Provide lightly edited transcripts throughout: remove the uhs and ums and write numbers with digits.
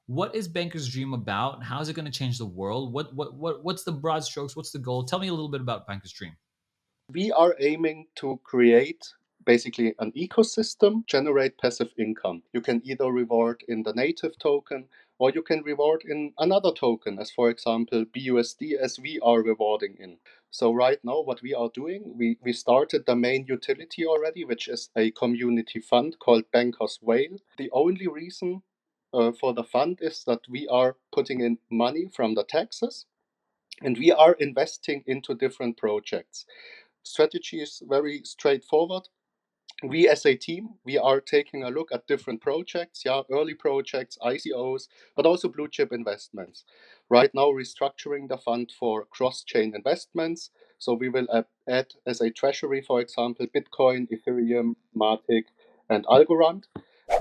What is Banker's Dream about? How is it going to change the world? What's the broad strokes? What's the goal? Tell me a little bit about Banker's Dream. We are aiming to create basically an ecosystem, generate passive income. You can either reward in the native token or you can reward in another token, as for example BUSD, as we are rewarding in. So right now what we are doing, we started the main utility already, which is a community fund called Bankers Whale. The only reason for the fund is that we are putting in money from the taxes and we are investing into different projects. Strategy is very straightforward. We as a team, we are taking a look at different projects, early projects, ICOs, but also blue chip investments. Right now, restructuring the fund for cross-chain investments. So we will add as a treasury, for example, Bitcoin, Ethereum, Matic, and Algorand.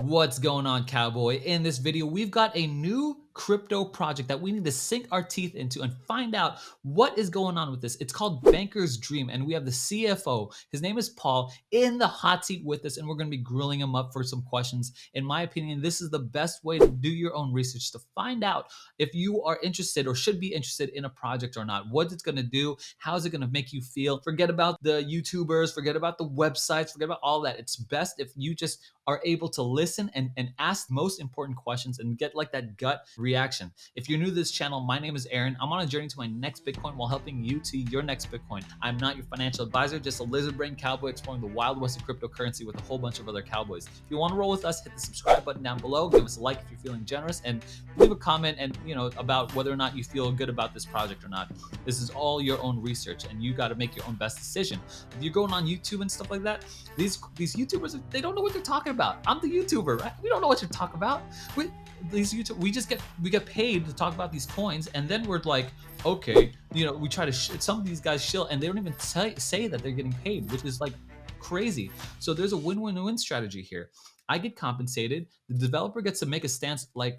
What's going on, Cowboy? In this video, we've got a new crypto project that we need to sink our teeth into and find out what is going on with this. It's called Banker's Dream, and we have the CFO. His name is Paul in the hot seat with us, and we're going to be grilling him up for some questions. In my opinion, this is the best way to do your own research to find out if you are interested or should be interested in a project or not. What it's going to do, how is it going to make you feel? Forget about the YouTubers, forget about the websites, forget about all that. It's best if you just are able to listen and ask the most important questions and get like that gut reaction. If you're new to this channel, my name is Aaron. I'm on a journey to my next Bitcoin while helping you to your next Bitcoin. I'm not your financial advisor, just a lizard brain cowboy exploring the wild west of cryptocurrency with a whole bunch of other cowboys. If you want to roll with us, hit the subscribe button down below, give us a like if you're feeling generous, and leave a comment and about whether or not you feel good about this project or not. This is all your own research and you got to make your own best decision. If you're going on YouTube and stuff like that, these YouTubers, they don't know what they're talking about. I'm the YouTuber, right? We don't know what you're talking about. We get paid to talk about these coins, and then we're like, okay, we try to some of these guys shill, and they don't even say that they're getting paid, which is like crazy. So there's a win-win-win strategy here. I get compensated, the developer gets to make a stance, like,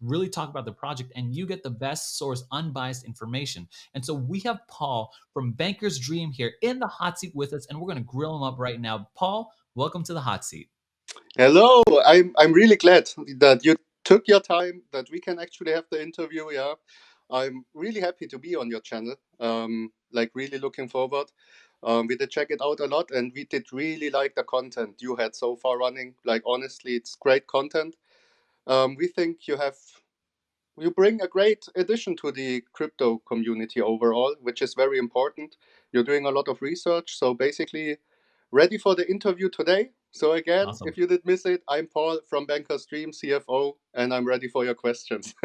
really talk about the project, and you get the best source, unbiased information. And so we have Paul from Banker's Dream here in the hot seat with us, and we're going to grill him up right now. Paul, welcome to the hot seat. Hello, I'm really glad that you took your time, that we can actually have the interview. Yeah, I'm really happy to be on your channel. Like really looking forward. We did check it out a lot, and we did really like the content you had so far running. Like honestly, it's great content. We think you bring a great addition to the crypto community overall, which is very important. You're doing a lot of research, so basically ready for the interview today. So again, Awesome. if you did miss it, I'm Paul from Banker's Dream, CFO, and I'm ready for your questions.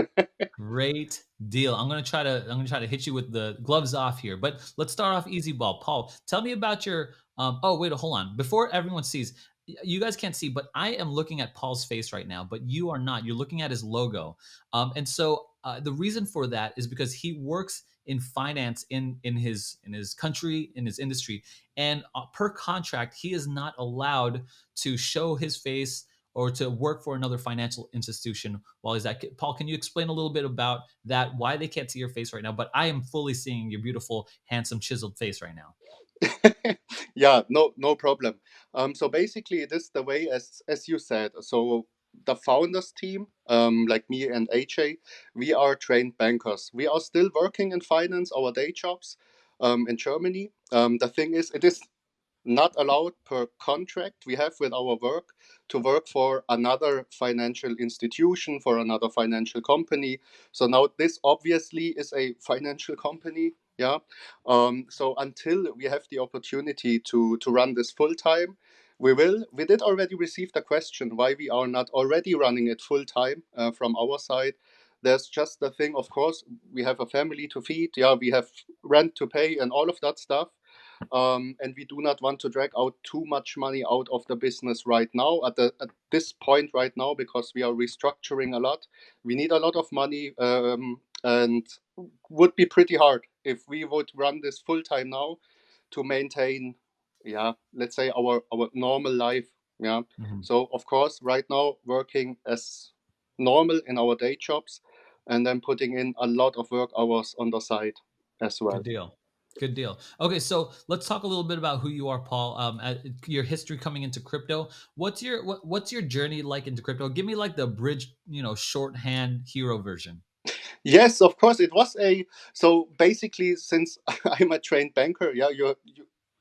Great deal. I'm gonna try to hit you with the gloves off here, but let's start off easy ball. Paul, tell me about your. Oh wait, hold on. Before everyone sees, you guys can't see, but I am looking at Paul's face right now, but you are not. You're looking at his logo, and so the reason for that is because he works in finance in his country, in his industry, and per contract he is not allowed to show his face or to work for another financial institution while he's at. Paul, can you explain a little bit about that, why they can't see your face right now? But I am fully seeing your beautiful, handsome, chiseled face right now. Yeah, no problem. So basically, it is the way as you said. So the founders team, like me and AJ, we are trained bankers. We are still working in finance, our day jobs, in Germany. The thing is, it is not allowed per contract we have with our work to work for another financial institution, for another financial company. So now this obviously is a financial company. Yeah. So until we have the opportunity to run this full time, we will. We did already receive the question why we are not already running it full time from our side. There's just the thing, of course, we have a family to feed. Yeah, we have rent to pay and all of that stuff. And we do not want to drag out too much money out of the business right now at this point right now, because we are restructuring a lot. We need a lot of money, and would be pretty hard if we would run this full time now to maintain, yeah, let's say our normal life. Yeah. Mhm. So of course, right now working as normal in our day jobs, and then putting in a lot of work hours on the side as Good well. deal. Good deal. Okay, so let's talk a little bit about who you are, Paul. Your history coming into crypto. What's your journey like into crypto? Give me like the bridge, shorthand hero version. Yes, of course. It was a so basically since I'm a trained banker, yeah,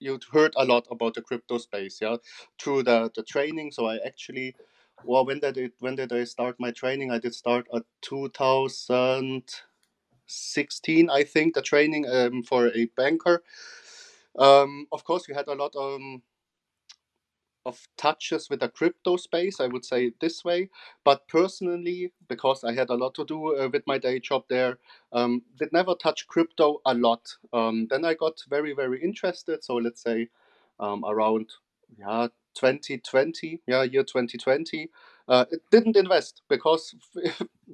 you'd heard a lot about the crypto space, yeah, through the training. So I actually, well, when did I start my training? I did start at 2016, I think, the training for a banker. Of course, we had a lot of touches with the crypto space, I would say it this way. But personally, because I had a lot to do with my day job there, did never touch crypto a lot. Then I got very, very interested. So let's say around, yeah, 2020, yeah, year 2020. It didn't invest because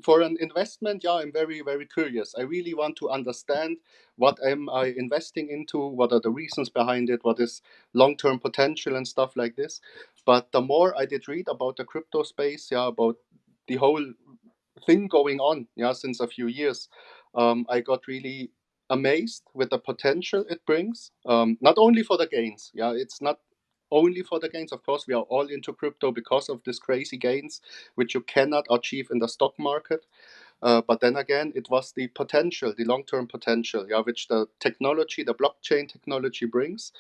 for an investment, yeah, I'm very, very curious. I really want to understand what am I investing into, what are the reasons behind it, what is long-term potential and stuff like this. But the more I did read about the crypto space, yeah, about the whole thing going on, yeah, since a few years, I got really amazed with the potential it brings. Not only for the gains, yeah, it's not only for the gains. Of course, we are all into crypto because of these crazy gains, which you cannot achieve in the stock market. But then again, it was the potential, the long-term potential, yeah, which the technology, the blockchain technology brings.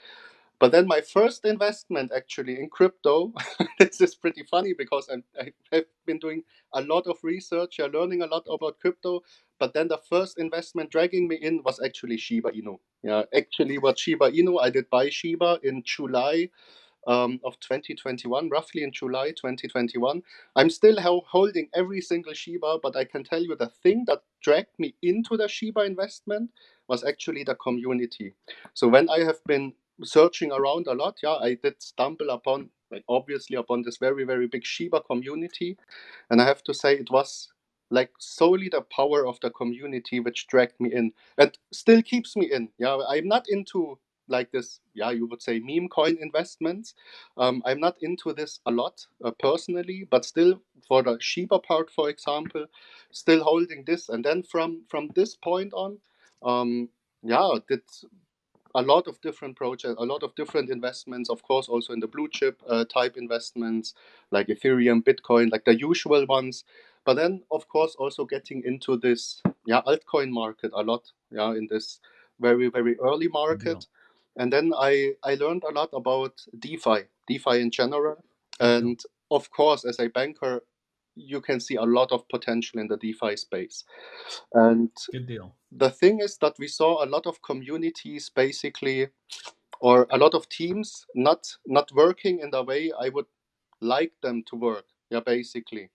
But then my first investment actually in crypto, this is pretty funny because I have been doing a lot of research, learning a lot about crypto. But then the first investment dragging me in was actually Shiba Inu. Yeah, actually, what Shiba Inu, I did buy Shiba in July of 2021, roughly in July 2021. I'm still holding every single Shiba, but I can tell you the thing that dragged me into the Shiba investment was actually the community. So when I have been searching around a lot, yeah, I did stumble upon, like obviously, upon this very, very big Shiba community. And I have to say, it was like solely the power of the community which dragged me in and still keeps me in. Yeah, I'm not into like this, yeah, you would say meme coin investments. I'm not into this a lot personally, but still for the Shiba part, for example, still holding this. And then from this point on, yeah, did a lot of different projects, a lot of different investments, of course, also in the blue chip type investments like Ethereum, Bitcoin, like the usual ones. But then, of course, also getting into this, yeah, altcoin market a lot, yeah, in this very, very early Good deal. market. And then I learned a lot about DeFi in general. Good deal. And of course, as a banker, you can see a lot of potential in the DeFi space. And Good deal. the thing is that we saw a lot of communities basically, or a lot of teams not working in the way I would like them to work, yeah, basically.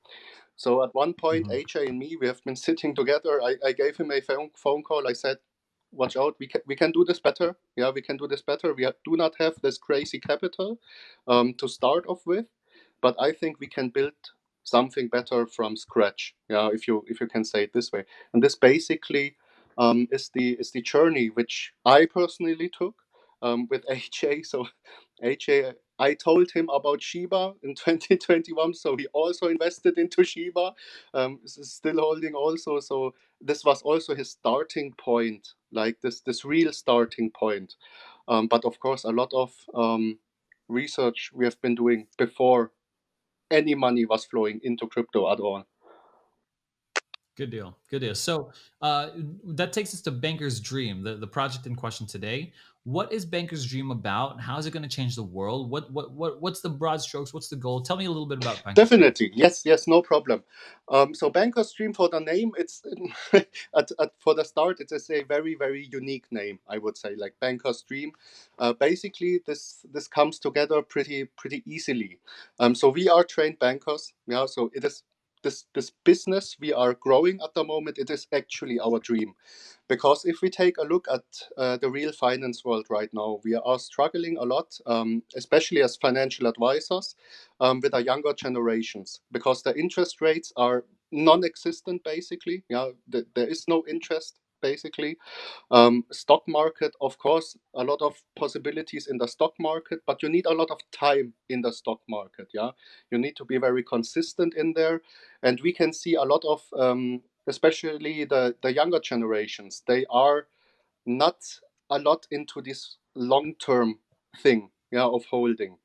So at one point, Mhm. AJ and me, we have been sitting together. I gave him a phone call. I said, watch out, we can do this better. Yeah, we can do this better. Do not have this crazy capital to start off with, but I think we can build something better from scratch. Yeah, if you can say it this way. And this basically is the journey which I personally took with AJ. So AJ, I told him about Shiba in 2021, so he also invested into Shiba. Still holding also. So this was also his starting point, like this real starting point. But of course, a lot of research we have been doing before any money was flowing into crypto at all. Good deal. Good deal. So that takes us to Banker's Dream, the project in question today. What is Banker's Dream about? How is it going to change the world? What's the broad strokes? What's the goal? Tell me a little bit about Banker's Dream. Definitely, yes, yes, no problem. So Banker Stream, for the name, it's for the start, it is a very, very unique name, I would say, like Banker Stream. Basically, this comes together pretty easily. So we are trained bankers, yeah. So it is this business we are growing at the moment. It is actually our dream. Because if we take a look at the real finance world right now, we are struggling a lot, especially as financial advisors, with our younger generations, because the interest rates are non-existent basically. Yeah, there is no interest basically. Stock market, of course, a lot of possibilities in the stock market, but you need a lot of time in the stock market. Yeah, you need to be very consistent in there, and we can see a lot of, especially the younger generations. They are not. a lot into this long-term thing, of holding.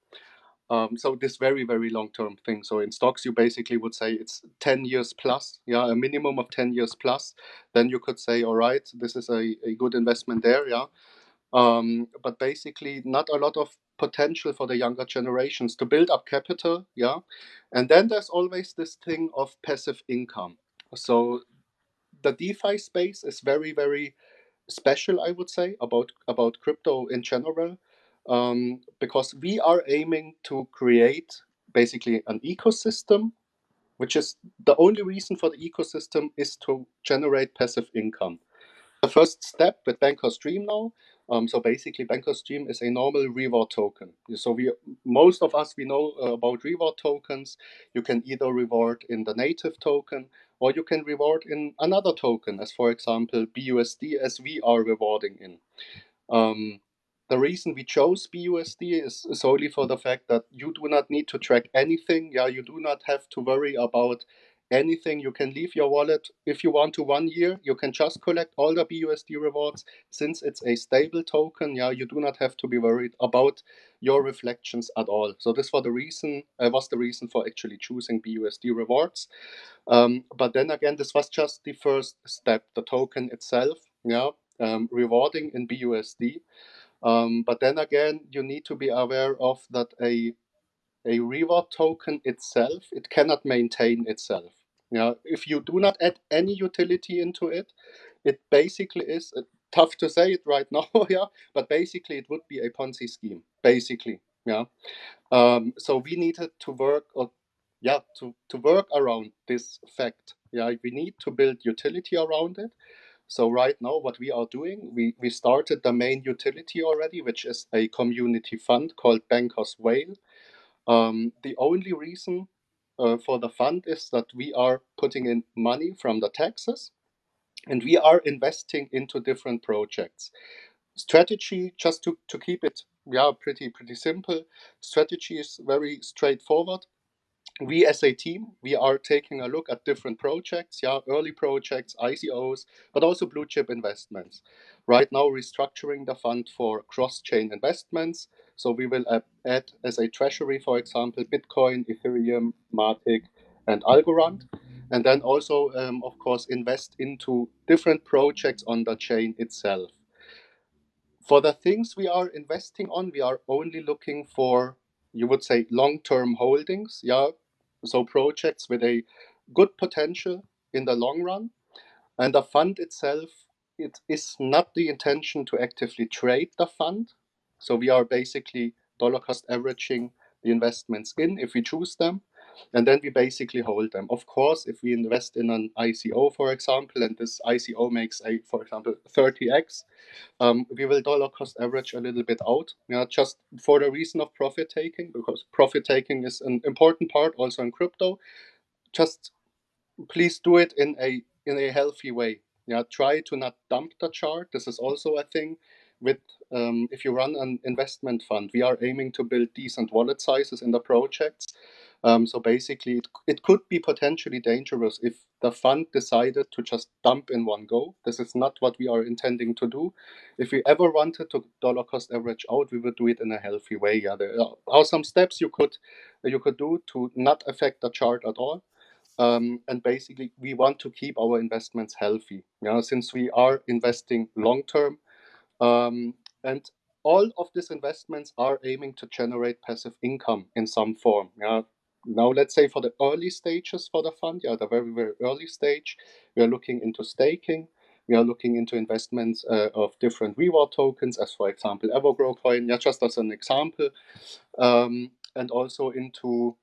So this very, very long-term thing. So in stocks, you basically would say it's 10 years plus, a minimum of 10 years plus. Then you could say, all right, this is a good investment there, but basically not a lot of potential for the younger generations to build up capital, and then there's always this thing of passive income. So the DeFi space is very, very special, I would say, about crypto in general, because we are aiming to create basically an ecosystem, which is the only reason for the ecosystem is to generate passive income. The first step with Banker's Dream now. So basically, Banker's Dream is a normal reward token. So most of us, we know about reward tokens. You can either reward in the native token, or you can reward in another token, as for example BUSD, as we are rewarding in. Um, the reason we chose BUSD is solely for the fact that you do not need to track anything. You do not have to worry about anything. You can leave your wallet if you want to 1 year. You can just collect all the BUSD rewards. Since it's a stable token, you do not have to be worried about your reflections at all. So this was the reason for actually choosing BUSD rewards. But then again, this was just the first step, the token itself, rewarding in BUSD. But then again, you need to be aware of that a reward token itself, it cannot maintain itself. If you do not add any utility into it, it basically is tough to say it right now, but basically it would be a Ponzi scheme, basically, So we needed to work, to work around this fact. We need to build utility around it. So right now, what we are doing, we started the main utility already, which is a community fund called Bankers Whale. The only reason for the fund is that we are putting in money from the taxes, and we are investing into different projects. Strategy, just to keep it pretty simple. Strategy is very straightforward. We as a team, we are taking a look at different projects, early projects, ICOs, but also blue chip investments. Right now, restructuring the fund for cross-chain investments. So we will add as a treasury, for example, Bitcoin, Ethereum, Matic, and Algorand. And then also, of course, invest into different projects on the chain itself. For the things we are investing on, we are only looking for, you would say, long-term holdings, so projects with a good potential in the long run. And the fund itself, it is not the intention to actively trade the fund. So we are basically dollar cost averaging the investments in if we choose them, and then we basically hold them. Of course, if we invest in an ICO, for example, and this ICO makes for example, 30x, we will dollar cost average a little bit out, just for the reason of profit taking, because profit taking is an important part also in crypto. Just please do it in a healthy way. Try to not dump the chart. This is also a thing with if you run an investment fund, we are aiming to build decent wallet sizes in the projects. So basically, it could be potentially dangerous if the fund decided to just dump in one go. This is not what we are intending to do. If we ever wanted to dollar cost average out, we would do it in a healthy way. There are some steps you could do to not affect the chart at all. And basically, we want to keep our investments healthy, since we are investing long term. And all of these investments are aiming to generate passive income in some form. Now, let's say for the early stages for the fund, the very, very early stage, we are looking into staking. We are looking into investments of different reward tokens, as for example, Evergrow coin, just as an example, and also into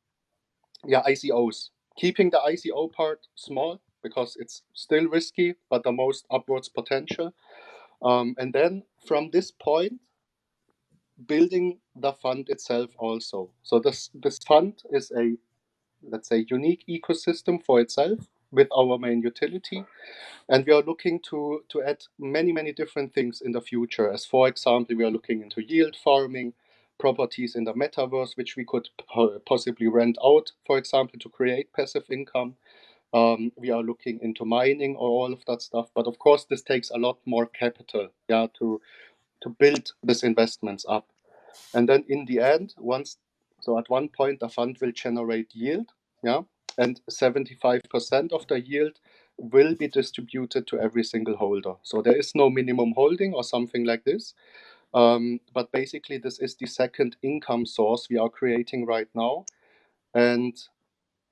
ICOs. Keeping the ICO part small because it's still risky, but the most upwards potential. And then from this point, building the fund itself also. So this fund is a, let's say, unique ecosystem for itself with our main utility. And we are looking to add many different things in the future. As for example, we are looking into yield farming, properties in the metaverse, which we could possibly rent out, for example, to create passive income. We are looking into mining or all of that stuff. But of course, this takes a lot more capital, to to build these investments up. And then in the end, at one point, the fund will generate yield, yeah, and 75% of the yield will be distributed to every single holder. So there is no minimum holding or something like this. But basically, this is the second income source we are creating right now. And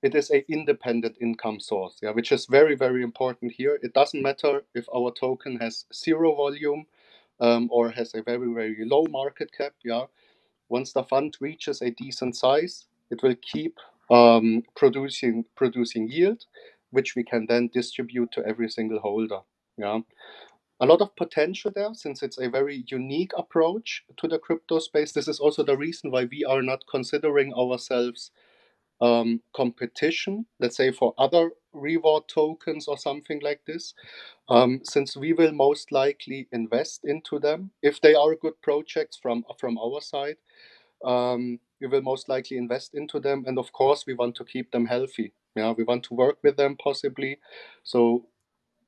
it is a independent income source, yeah, which is very, very important here. It doesn't matter if our token has zero volume or has a very, very low market cap, yeah. Once the fund reaches a decent size, it will keep producing yield, which we can then distribute to every single holder. Yeah, a lot of potential there since it's a very unique approach to the crypto space. This is also the reason why we are not considering ourselves competition, let's say for other reward tokens or something like this, since we will most likely invest into them if they are good projects from our side. We will most likely invest into them, and of course we want to keep them healthy. Yeah, we want to work with them possibly. So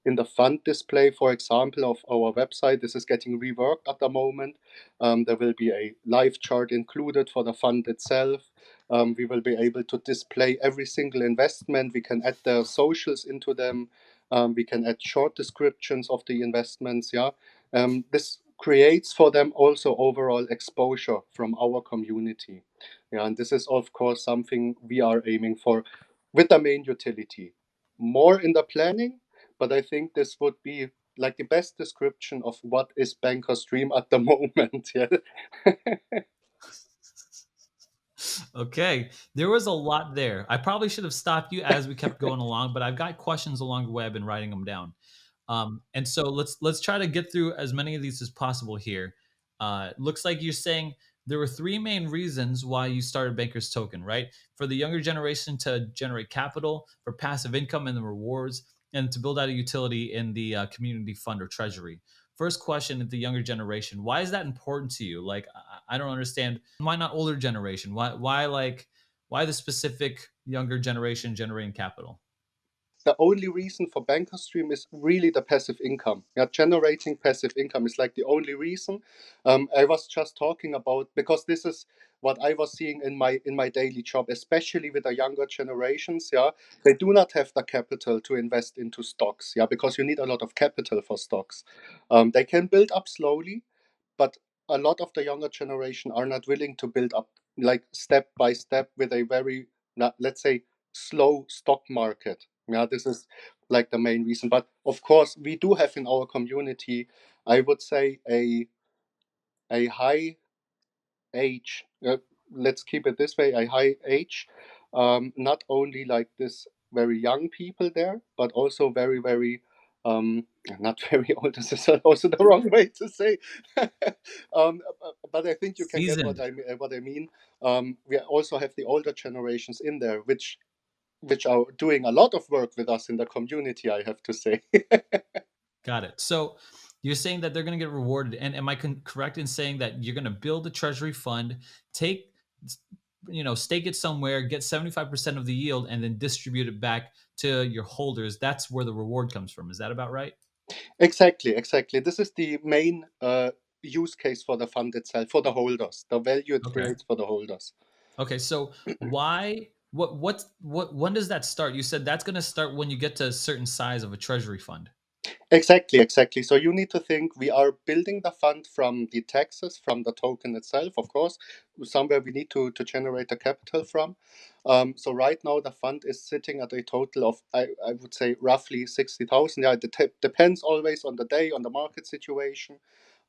in the fund display, for example, of our website, this is getting reworked at the moment. There will be a live chart included for the fund itself. We will be able to display every single investment. We can add the socials into them. We can add short descriptions of the investments. Yeah, this creates for them also overall exposure from our community. Yeah, and this is of course something we are aiming for with the main utility. More in the planning, but I think this would be like the best description of what is Banker's Dream at the moment. Yeah. Okay, there was a lot there. I probably should have stopped you as we kept going along, but I've got questions along the way. I've been writing them down. And so let's try to get through as many of these as possible here. Looks like you're saying there were three main reasons why you started Banker's Token, right? For the younger generation to generate capital, for passive income and the rewards, and to build out a utility in the community fund or treasury. First question at the younger generation: why is that important to you? Like, I don't understand. Why not older generation? Why the specific younger generation generating capital? The only reason for Banker Stream is really the passive income. Yeah, generating passive income is like the only reason. I was just talking about because this is what I was seeing in my daily job, especially with the younger generations. Yeah, they do not have the capital to invest into stocks. Yeah, because you need a lot of capital for stocks. They can build up slowly, but a lot of the younger generation are not willing to build up like step by step with a very let's say slow stock market. Yeah, this is like the main reason. But of course we do have in our community, I would say, a high age, let's keep it this way, a high age, not only like this very young people there, but also very, very not very old. This is also the wrong way to say. But I think you can get Seasoned. what I mean. We also have the older generations in there, which are doing a lot of work with us in the community, I have to say. Got it. So you're saying that they're going to get rewarded, and am I correct in saying that you're going to build a treasury fund, take, stake it somewhere, get 75% of the yield, and then distribute it back to your holders? That's where the reward comes from. Is that about right? Exactly, exactly. This is the main use case for the fund itself, for the holders, the value it Okay. creates for the holders. Okay. So why? When does that start? You said that's going to start when you get to a certain size of a treasury fund. Exactly, exactly. So you need to think we are building the fund from the taxes, from the token itself, of course, somewhere we need to generate the capital from. So right now the fund is sitting at a total of, I would say, roughly 60,000. Yeah, it depends always on the day, on the market situation.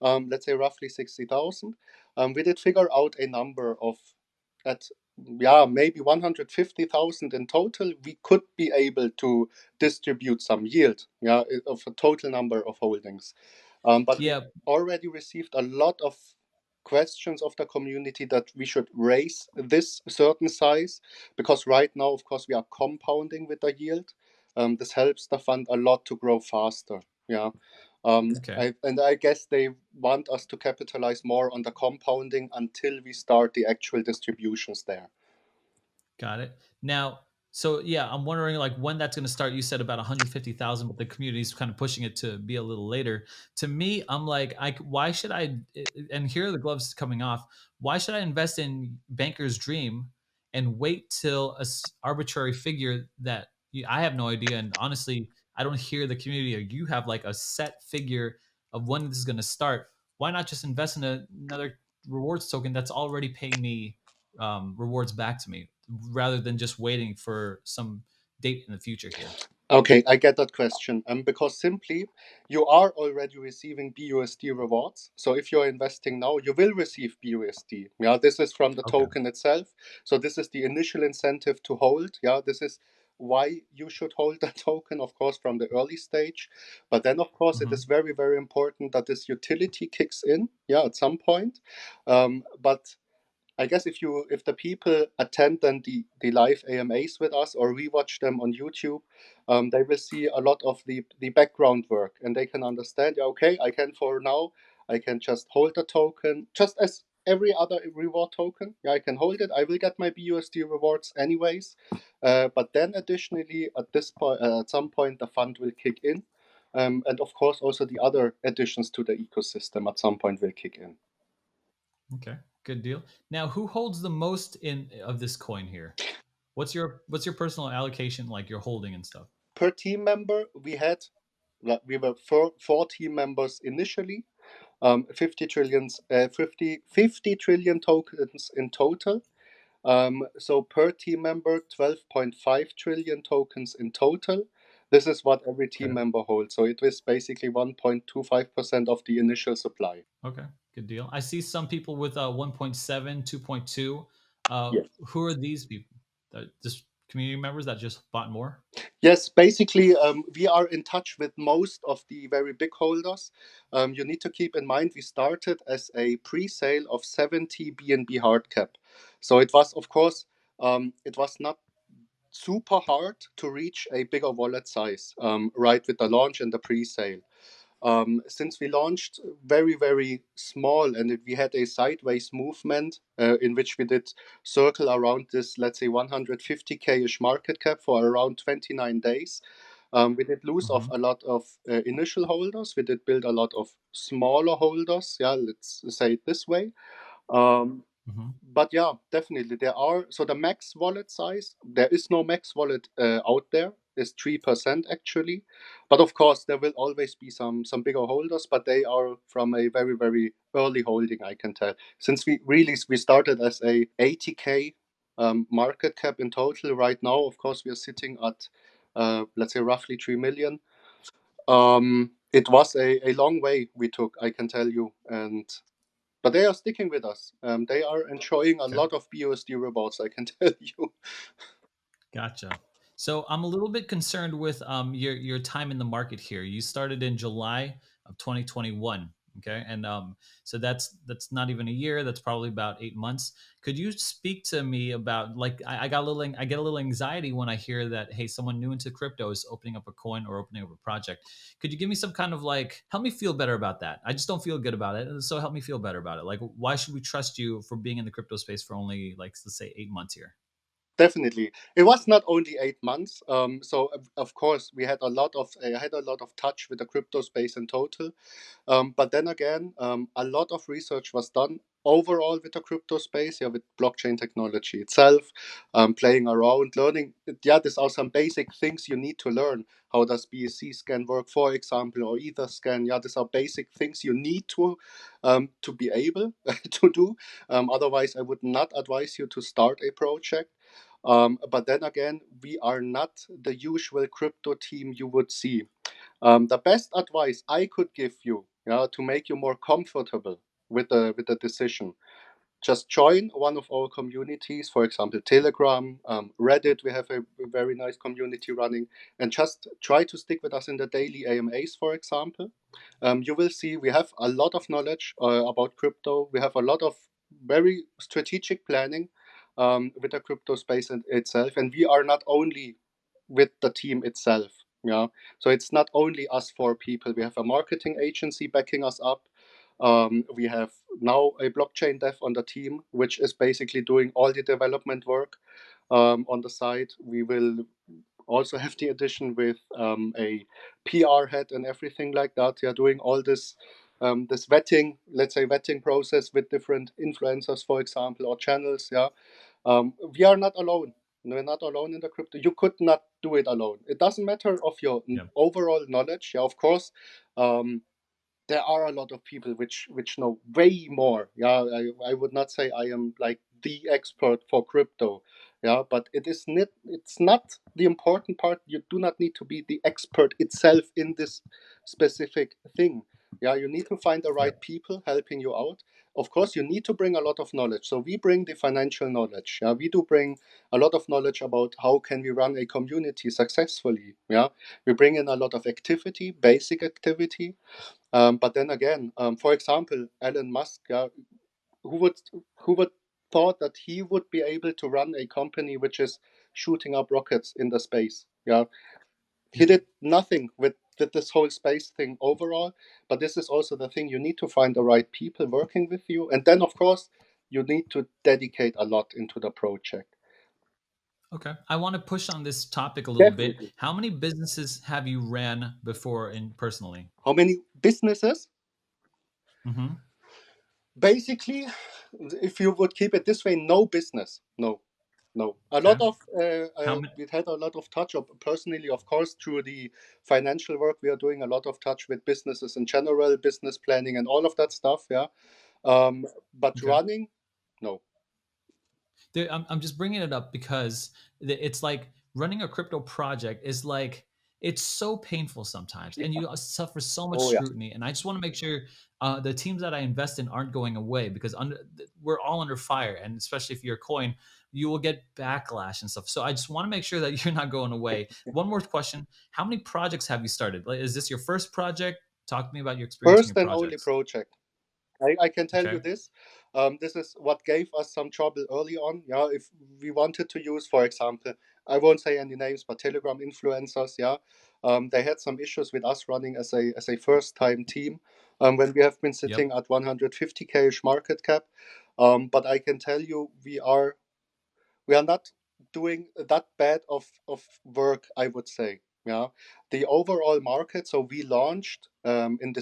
Let's say roughly 60,000. We did figure out a number of, at yeah, maybe 150,000 in total. We could be able to distribute some yield, yeah, of a total number of holdings. But we Yeah. already received a lot of questions of the community that we should raise this certain size because right now, of course, we are compounding with the yield. This helps the fund a lot to grow faster. Yeah. Okay. And I guess they want us to capitalize more on the compounding until we start the actual distributions there. Got it. Now, So yeah, I'm wondering like when that's going to start. You said about 150,000, but the community's kind of pushing it to be a little later. To me, I'm like, why should I? And here are the gloves coming off. Why should I invest in Banker's Dream and wait till arbitrary figure that I have no idea? And honestly, I don't hear the community. Or you have like a set figure of when this is going to start. Why not just invest in another rewards token that's already paying me rewards back to me rather than just waiting for some date in the future here? Okay, I get that question. Because simply you are already receiving BUSD rewards. So if you're investing now, you will receive BUSD. Yeah, this is from the Okay. token itself. So this is the initial incentive to hold. Yeah, this is why you should hold the token, of course, from the early stage. But then, of course, it is Hmm. very, very important that this utility kicks in. Yeah, at some point. But I guess if the people attend then the live AMAs with us or rewatch them on YouTube, they will see a lot of the background work and they can understand. Yeah, okay, I can for now I can just hold the token just as every other reward token. Yeah, I can hold it. I will get my BUSD rewards anyways. But then additionally at this point, at some point, the fund will kick in. And of course, also the other additions to the ecosystem at some point will kick in. Okay, good deal. Now, who holds the most in of this coin here? What's your personal allocation, like your holding and stuff? Per team member, we were four team members initially, 50 trillions, 50 trillion tokens in total. So per team member, 12.5 trillion tokens in total. This is what every team Okay. member holds. So it was basically 1.25% of the initial supply. Okay, good deal. I see some people with 1.7, 2.2. Yes. Who are these people? Just community members that just bought more? Yes, basically, we are in touch with most of the very big holders. You need to keep in mind we started as a pre-sale of 70 BNB hard cap. So it was, of course, it was not super hard to reach a bigger wallet size right with the launch and the pre-sale. Since we launched very, very small and we had a sideways movement in which we did circle around this, let's say 150K ish market cap for around 29 days. We did lose off Hmm. a lot of initial holders. We did build a lot of smaller holders. Yeah, let's say it this way. Um, Hmm. but yeah, definitely there are. So the max wallet size, there is no max wallet out there. Is 3% actually, but of course there will always be some bigger holders, but they are from a very very early holding. I can tell since we started as a 80K market cap in total. Right now, of course, we are sitting at let's say roughly 3 million. It was a long way we took, I can tell you, and but they are sticking with us. They are enjoying a Okay. lot of BUSD rewards, I can tell you. Gotcha. So I'm a little bit concerned with your time in the market here. You started in July of 2021, okay, and so that's not even a year. That's probably about 8 months. Could you speak to me about like I get a little anxiety when I hear that hey, someone new into crypto is opening up a coin or opening up a project. Could you give me some kind of like help me feel better about that? I just don't feel good about it, so help me feel better about it. Like why should we trust you for being in the crypto space for only like let's say 8 months here? Definitely, it was not only 8 months. So of course we had a lot of I had a lot of touch with the crypto space in total. But then again, a lot of research was done overall with the crypto space, yeah, with blockchain technology itself, playing around, learning. Yeah, these are some basic things you need to learn. How does BSC scan work, for example, or Ether scan? Yeah, these are basic things you need to be able to do. Otherwise, I would not advise you to start a project. But then again, we are not the usual crypto team you would see. The best advice I could give you, yeah, to make you more comfortable with the decision, just join one of our communities, for example, Telegram, Reddit. We have a very nice community running, and just try to stick with us in the daily AMAs, for example. You will see we have a lot of knowledge about crypto. We have a lot of very strategic planning with the crypto space itself, and we are not only with the team itself. Yeah, so it's not only us four people. We have a marketing agency backing us up. We have now a blockchain dev on the team, which is basically doing all the development work. on the side. We will also have the addition with a PR head and everything like that. Yeah, doing all this vetting, let's say vetting process with different influencers, for example, or channels. Yeah, we are not alone. We're not alone in the crypto. You could not do it alone. It doesn't matter of your Yeah. overall knowledge. Yeah, of course. There are a lot of people which know way more. Yeah, I would not say I am like the expert for crypto. Yeah, but it's not the important part. You do not need to be the expert itself in this specific thing. Yeah, you need to find the Yep. right people helping you out. Of course, you need to bring a lot of knowledge. So we bring the financial knowledge. Yeah, we do bring a lot of knowledge about how can we run a community successfully. Yeah, we bring in a lot of activity, basic activity. But then again, for example, Elon Musk, yeah, who would who would thought that he would be able to run a company which is shooting up rockets in the space? Yeah, he Yep. did nothing with this whole space thing overall. But this is also the thing: you need to find the right people working with you, and then of course you need to dedicate a lot into the project. Okay. I want to push on this topic a little bit. Definitely. How many businesses have you ran before in personally? How many businesses? Mm-hmm. Basically, if you would keep it this way, no business, no. No, a lot Okay. of How many? it had a lot of touch of personally, of course, through the financial work. We are doing a lot of touch with businesses in general, business planning, and all of that stuff. Yeah, but Okay. running, no. I'm just bringing it up because it's like running a crypto project is like it's so painful sometimes, and Yeah. you suffer so much Oh yeah, scrutiny. And I just want to make sure the teams that I invest in aren't going away because we're all under fire, and especially if you're a coin, you will get backlash and stuff. So I just want to make sure that you're not going away. One more question: how many projects have you started? Like, is this your first project? Talk to me about your experience in first your and only projects. project. I can tell Okay. you this. This is what gave us some trouble early on. Yeah, if we wanted to use, for example, I won't say any names, but Telegram influencers. Yeah, they had some issues with us running as a first time team when we have been Yep. sitting at 150k ish market cap. But I can tell you, we are not doing that bad of work. I would say. Yeah, the overall market. So we launched in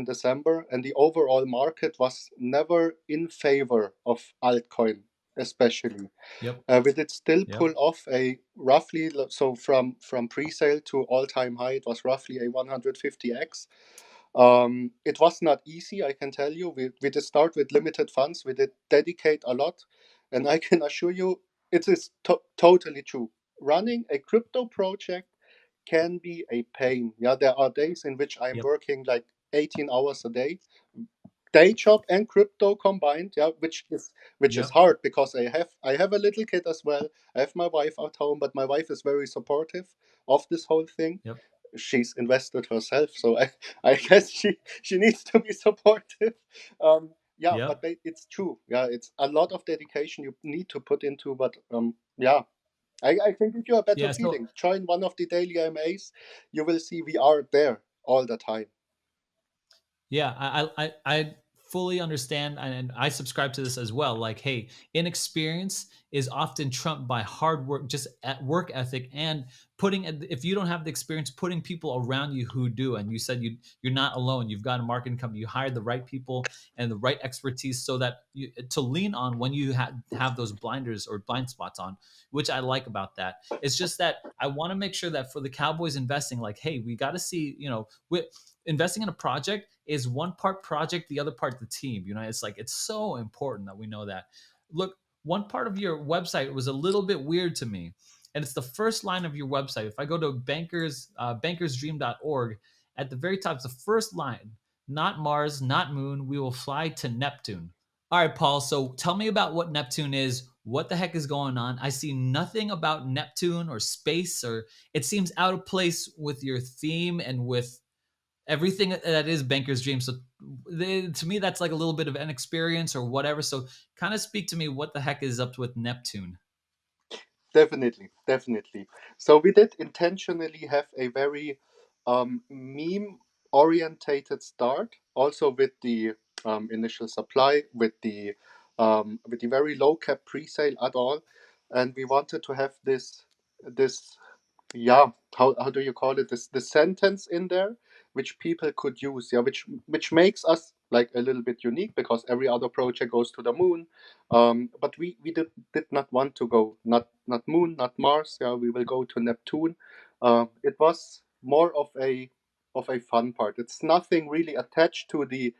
December, and the overall market was never in favor of altcoin, especially. Yep. We did still Yep. pull off a roughly, so from pre-sale to all-time high, it was roughly a 150x. It was not easy, I can tell you. We did start with limited funds. We did dedicate a lot, and I can assure you, it is totally true. Running a crypto project can be a pain. Yeah, there are days in which I'm Yep. working like 18 hours a day, day job and crypto combined. Yeah, which is Yep. hard because I have a little kid as well. I have my wife at home, but my wife is very supportive of this whole thing. Yep. She's invested herself, so I guess she needs to be supportive. Yeah, but Yep. it's true. Yeah, it's a lot of dedication you need to put into, but yeah, I can give you a better Yeah. So feeling. Join one of the daily AMAs. You will see we are there all the time. yeah, I fully understand, and I subscribe to this as well. Like, hey, inexperience is often trumped by hard work, just at work ethic, and putting. If you don't have the experience, putting people around you who do. And you said you're not alone. You've got a marketing company. You hired the right people and the right expertise, so that you to lean on when you have those blinders or blind spots on, which I like about that. It's just that I want to make sure that for the Cowboys investing, like, hey, we got to see, investing in a project is one part project, the other part the team. It's like it's so important that we know that. Look, one part of your website was a little bit weird to me, and it's the first line of your website. If I go to bankersdream.org, at the very top, it's the first line: "Not Mars, not Moon. We will fly to Neptune." All right, Paul. So tell me about what Neptune is. What the heck is going on? I see nothing about Neptune or space, or it seems out of place with your theme and with everything that is Banker's Dream. So to me, that's like a little bit of an experience or whatever. So kind of speak to me what the heck is up with Neptune. Definitely, definitely. So we did intentionally have a very meme orientated start, also with the initial supply, with the with the very low cap pre-sale at all, and we wanted to have this yeah, how do you call it, this the sentence in there which people could use, yeah, which makes us like a little bit unique, because every other project goes to the moon, but we did not want to go, not moon, not Mars, yeah, we will go to Neptune. It was more of a fun part. It's nothing really attached to the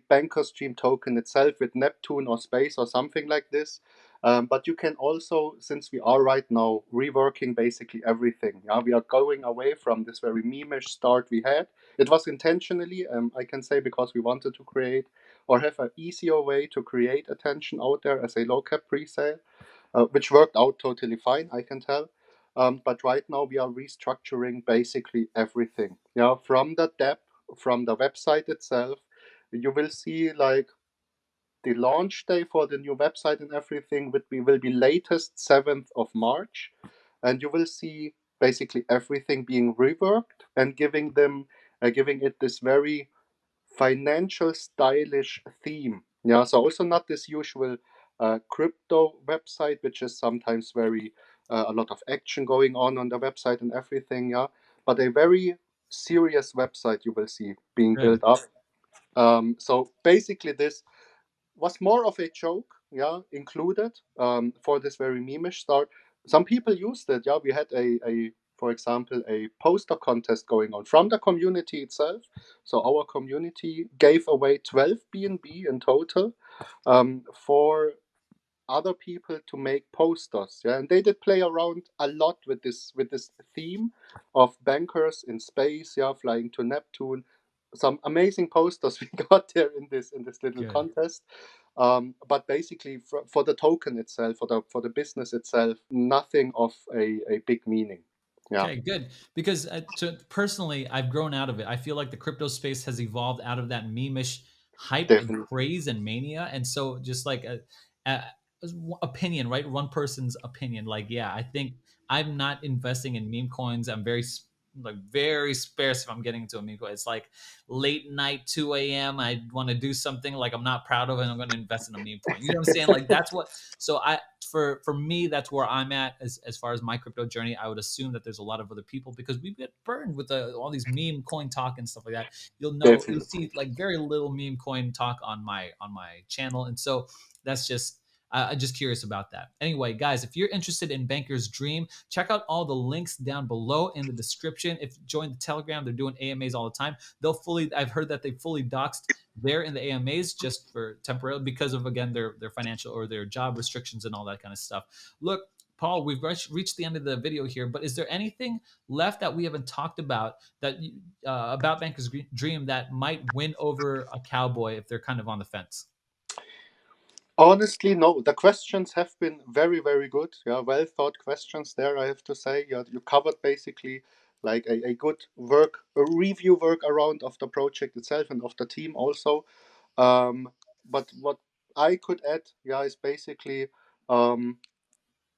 banker stream token itself with Neptune or space or something like this. But you can also, since we are right now reworking basically everything, yeah, we are going away from this very meme-ish start we had. It was intentionally, I can say, because we wanted to create or have an easier way to create attention out there as a low cap pre-sale, which worked out totally fine, I can tell. But right now we are restructuring basically everything. Yeah, from the DApp, from the website itself, you will see like the launch day for the new website and everything will be latest 7th of March, and you will see basically everything being reworked and giving it this very financial stylish theme. Yeah, so also not this usual crypto website, which is sometimes very a lot of action going on the website and everything. Yeah, but a very serious website you will see being Good. built up. So basically, this was more of a joke, yeah, included for this very memeish start. Some people used it, yeah. We had a for example, a poster contest going on from the community itself. So our community gave away 12 BNB in total for other people to make posters, yeah, and they did play around a lot with this theme of bankers in space, yeah, flying to Neptune. Some amazing posters we got there in this little Good. contest. But basically, for the token itself, for the business itself, nothing of a big meaning. Yeah, Okay, good. Because personally, I've grown out of it. I feel like the crypto space has evolved out of that meme-ish hype and definitely, craze and mania. And so, just like a opinion, right? One person's opinion. Like, yeah, I think I'm not investing in meme coins. I'm like very sparse if I'm getting into a meme coin. It's like late night, 2 a.m. I want to do something like I'm not proud of, and I'm going to invest in a meme coin. You know what I'm saying? Like that's what. So for me, that's where I'm at as far as my crypto journey. I would assume that there's a lot of other people because we get burned with all these meme coin talk and stuff like that. You'll definitely. see like very little meme coin talk on my channel, and so that's just. I'm just curious about that. Anyway, guys, if you're interested in Banker's Dream, check out all the links down below in the description. If you join the Telegram, they're doing AMAs all the time. I've heard that they fully doxed there in the AMAs just for temporarily because of again their financial or their job restrictions and all that kind of stuff. Look, Paul, we've reached the end of the video here, but is there anything left that we haven't talked about about Banker's Dream that might win over a cowboy if they're kind of on the fence? Honestly, no. The questions have been very, very good. Yeah, well thought questions there, I have to say. You covered basically like a good a review work around of the project itself and of the team also. Um, but what I could add, yeah, is basically um,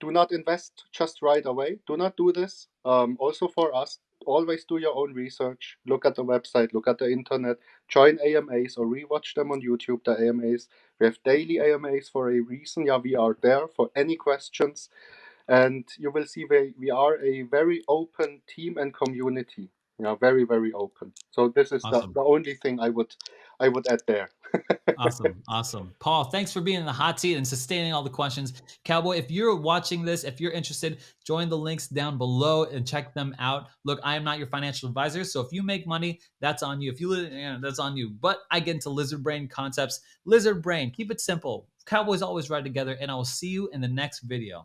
do not invest just right away. Do not do this. Also for us, always do your own research. Look at the website, look at the internet, join AMAs or rewatch them on YouTube, the AMAs. We have daily AMAs for a reason. Yeah, we are there for any questions. And you will see we are a very open team and community. Yeah, very, very open. So this is Awesome. the only thing I would add there. Awesome. Awesome. Paul, thanks for being in the hot seat and sustaining all the questions. Cowboy, if you're watching this, if you're interested, join the links down below and check them out. Look, I am not your financial advisor, so if you make money, that's on you. If that's on you. But I get into lizard brain concepts. Lizard brain, keep it simple. Cowboys always ride together, and I will see you in the next video.